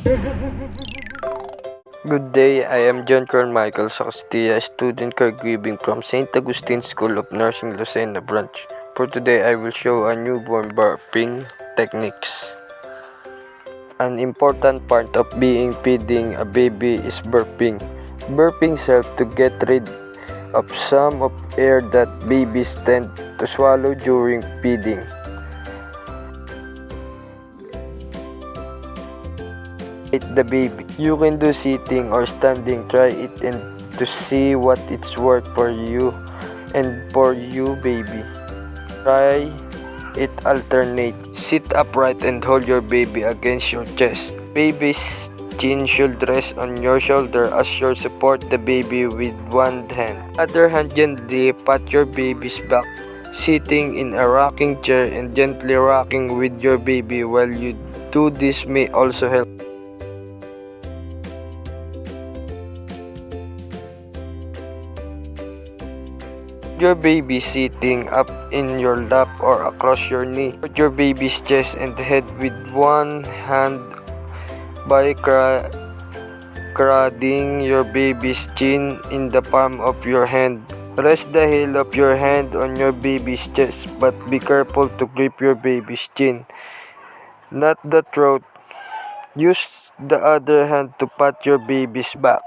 Good day, I am John Carmichael Sacastia, student caregiving from St. Augustine School of Nursing, Lucena branch. For today, I will show a newborn burping techniques. An important part of feeding a baby is burping. Burping helps to get rid of some of air that babies tend to swallow during feeding. The baby. You can do sitting or standing. Try it and to see what it's worth for you and for you baby. Try it alternate. Sit upright and hold your baby against your chest. Baby's chin should rest on your shoulder as you support the baby with one hand. Other hand gently pat your baby's back. Sitting in a rocking chair and gently rocking with your baby while you do this may also help. Your baby sitting up in your lap or across your knee. Put your baby's chest and head with one hand by cradling your baby's chin in the palm of your hand. Rest the heel of your hand on your baby's chest, but be careful to grip your baby's chin, not the throat. Use the other hand to pat your baby's back.